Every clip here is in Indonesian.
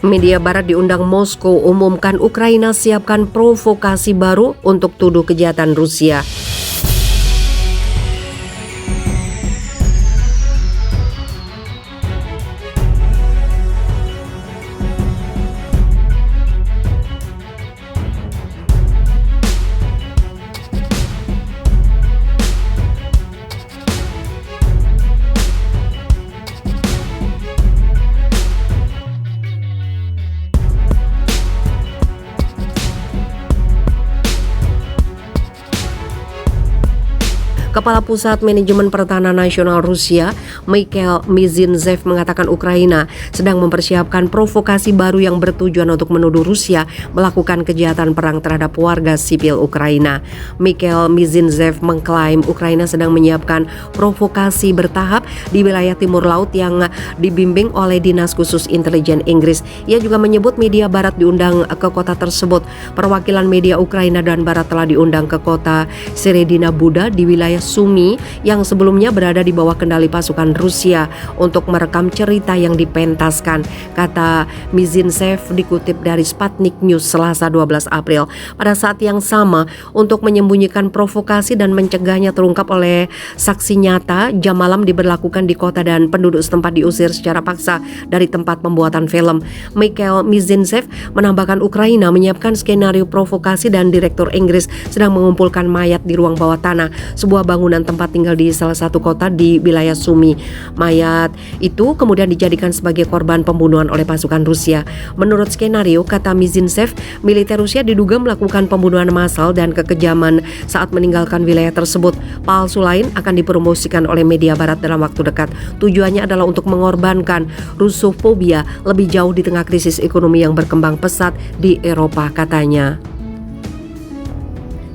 Media barat diundang Moskow umumkan Ukraina siapkan provokasi baru untuk tuduh kejahatan Rusia. Kepala Pusat Manajemen Pertahanan Nasional Rusia, Mikhail Mizintsev mengatakan Ukraina sedang mempersiapkan provokasi baru yang bertujuan untuk menuduh Rusia melakukan kejahatan perang terhadap warga sipil Ukraina. Mikhail Mizintsev mengklaim Ukraina sedang menyiapkan provokasi bertahap di wilayah timur laut yang dibimbing oleh Dinas Khusus Intelijen Inggris. Ia juga menyebut media barat diundang ke kota tersebut. Perwakilan media Ukraina dan barat telah diundang ke kota Seredina Buda di wilayah Sumi yang sebelumnya berada di bawah kendali pasukan Rusia untuk merekam cerita yang dipentaskan, kata Mizintsev dikutip dari Sputnik News Selasa 12 April. Pada saat yang sama, untuk menyembunyikan provokasi dan mencegahnya terungkap oleh saksi nyata, jam malam diberlakukan di kota dan penduduk setempat diusir secara paksa dari tempat pembuatan film. Mikhail Mizintsev menambahkan Ukraina menyiapkan skenario provokasi dan Direktur Inggris sedang mengumpulkan mayat di ruang bawah tanah sebuah bangunan tempat tinggal di salah satu kota di wilayah Sumi. Mayat itu kemudian dijadikan sebagai korban pembunuhan oleh pasukan Rusia. Menurut skenario, kata Mizintsev, militer Rusia diduga melakukan pembunuhan massal dan kekejaman saat meninggalkan wilayah tersebut. Palsu lain akan dipromosikan oleh media barat dalam waktu dekat. Tujuannya adalah untuk mengorbankan Rusofobia lebih jauh di tengah krisis ekonomi yang berkembang pesat di Eropa, katanya.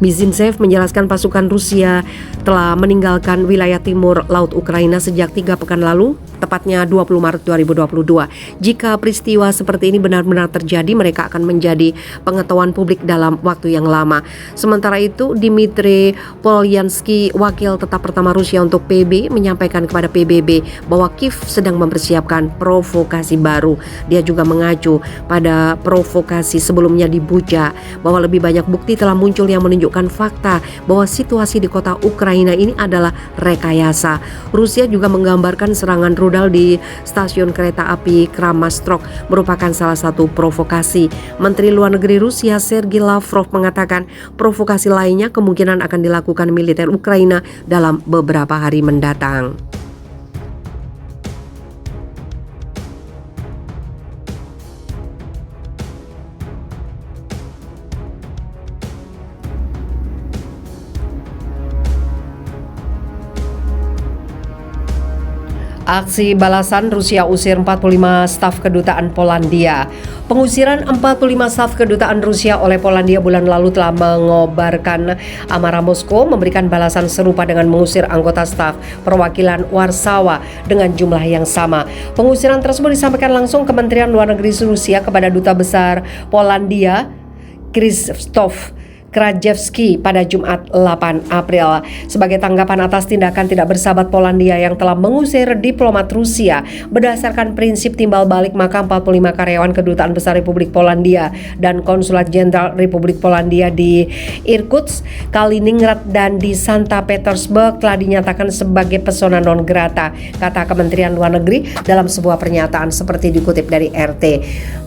Mizintsev menjelaskan pasukan Rusia telah meninggalkan wilayah timur laut Ukraina sejak 3 pekan lalu, tepatnya 20 Maret 2022. Jika peristiwa seperti ini benar-benar terjadi, mereka akan menjadi pengetahuan publik dalam waktu yang lama. Sementara itu, Dmitry Polyansky, wakil tetap pertama Rusia untuk PB, menyampaikan kepada PBB bahwa Kiev sedang mempersiapkan provokasi baru. Dia juga mengacu pada provokasi sebelumnya di Bucha, bahwa lebih banyak bukti telah muncul yang menunjukkan fakta bahwa situasi di kota Ukraina ini adalah rekayasa. Rusia juga menggambarkan serangan rudal di stasiun kereta api Kramatorsk merupakan salah satu provokasi. Menteri Luar Negeri Rusia Sergei Lavrov mengatakan provokasi lainnya kemungkinan akan dilakukan militer Ukraina dalam beberapa hari mendatang. Aksi balasan Rusia usir 45 staf kedutaan Polandia. Pengusiran 45 staf kedutaan Rusia oleh Polandia bulan lalu telah mengobarkan amarah Moskow, memberikan balasan serupa dengan mengusir anggota staf perwakilan Warsawa dengan jumlah yang sama. Pengusiran tersebut disampaikan langsung Kementerian Luar Negeri Rusia kepada Duta Besar Polandia Krzysztof Krajewski pada Jumat 8 April. Sebagai tanggapan atas tindakan tidak bersahabat Polandia yang telah mengusir diplomat Rusia berdasarkan prinsip timbal balik, maka 45 karyawan Kedutaan Besar Republik Polandia dan Konsulat Jenderal Republik Polandia di Irkutsk, Kaliningrad, dan di Santa Petersburg telah dinyatakan sebagai persona non grata, kata Kementerian Luar Negeri dalam sebuah pernyataan seperti dikutip dari RT.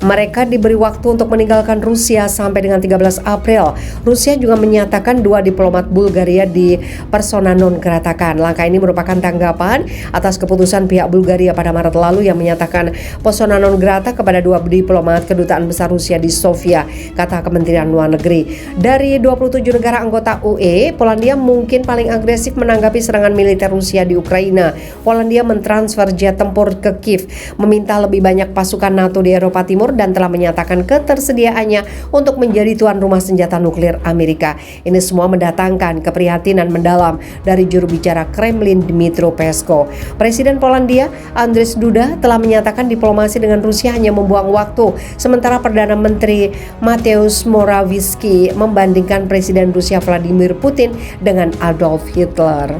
Mereka diberi waktu untuk meninggalkan Rusia sampai dengan 13 April. Rusia juga menyatakan 2 diplomat Bulgaria di persona non gratakan. Langkah ini merupakan tanggapan atas keputusan pihak Bulgaria pada Maret lalu yang menyatakan persona non grata kepada 2 diplomat Kedutaan Besar Rusia di Sofia, kata Kementerian Luar Negeri. Dari 27 negara anggota UE, Polandia mungkin paling agresif menanggapi serangan militer Rusia di Ukraina. Polandia mentransfer jet tempur ke Kiev, meminta lebih banyak pasukan NATO di Eropa Timur, dan telah menyatakan ketersediaannya untuk menjadi tuan rumah senjata nuklir Amerika. Ini semua mendatangkan keprihatinan mendalam dari juru bicara Kremlin Dmytro Peskov. Presiden Polandia Andrzej Duda telah menyatakan diplomasi dengan Rusia hanya membuang waktu, sementara Perdana Menteri Mateusz Morawiecki membandingkan Presiden Rusia Vladimir Putin dengan Adolf Hitler.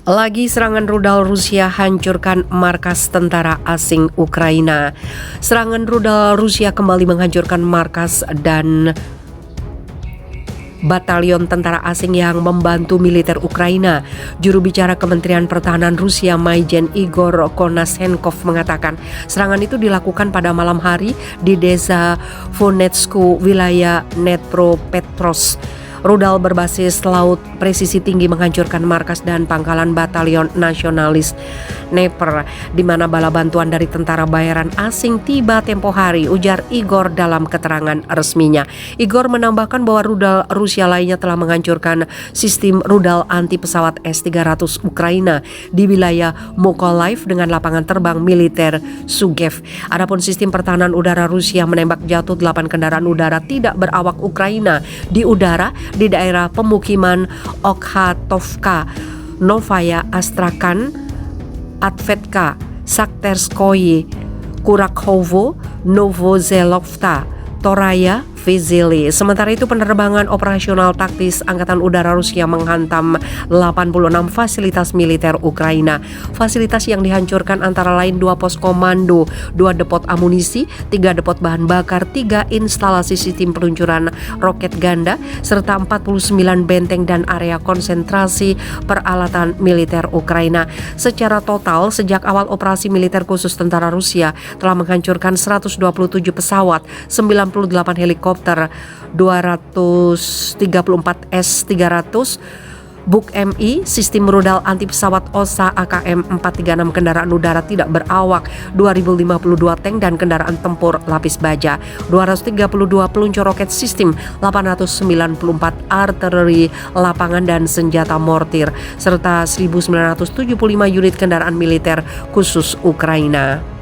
Lagi serangan rudal Rusia hancurkan markas tentara asing Ukraina. Serangan rudal Rusia kembali menghancurkan markas dan batalion tentara asing yang membantu militer Ukraina. Juru bicara Kementerian Pertahanan Rusia, Maijen Igor Konashenkov mengatakan serangan itu dilakukan pada malam hari di desa Vonetsku, wilayah Dnepropetrovsk. Rudal berbasis laut presisi tinggi menghancurkan markas dan pangkalan batalion nasionalis Dnepr, di mana bala bantuan dari tentara bayaran asing tiba tempo hari, ujar Igor dalam keterangan resminya. Igor menambahkan bahwa rudal Rusia lainnya telah menghancurkan sistem rudal anti pesawat S-300 Ukraina di wilayah Mykolaiv dengan lapangan terbang militer Sugev. Adapun sistem pertahanan udara Rusia menembak jatuh 8 kendaraan udara tidak berawak Ukraina di udara di daerah pemukiman Okhatovka, Novaya Astrakhan, Atvetka, Sakterskoye, Kurakhovo, Novozelovka, Toraya, Vizili. Sementara itu penerbangan operasional taktis Angkatan Udara Rusia menghantam 86 fasilitas militer Ukraina. Fasilitas yang dihancurkan antara lain 2 pos komando, 2 depot amunisi, 3 depot bahan bakar, 3 instalasi sistem peluncuran roket ganda, serta 49 benteng dan area konsentrasi peralatan militer Ukraina. Secara total, sejak awal operasi militer khusus tentara Rusia telah menghancurkan 127 pesawat, 98 helikopter, 234 S-300, Buk Mi, sistem rudal anti pesawat OSA AKM-436, kendaraan udara tidak berawak, 2052 tank dan kendaraan tempur lapis baja, 232 peluncur roket sistem, 894 artileri lapangan dan senjata mortir, serta 1975 unit kendaraan militer khusus Ukraina.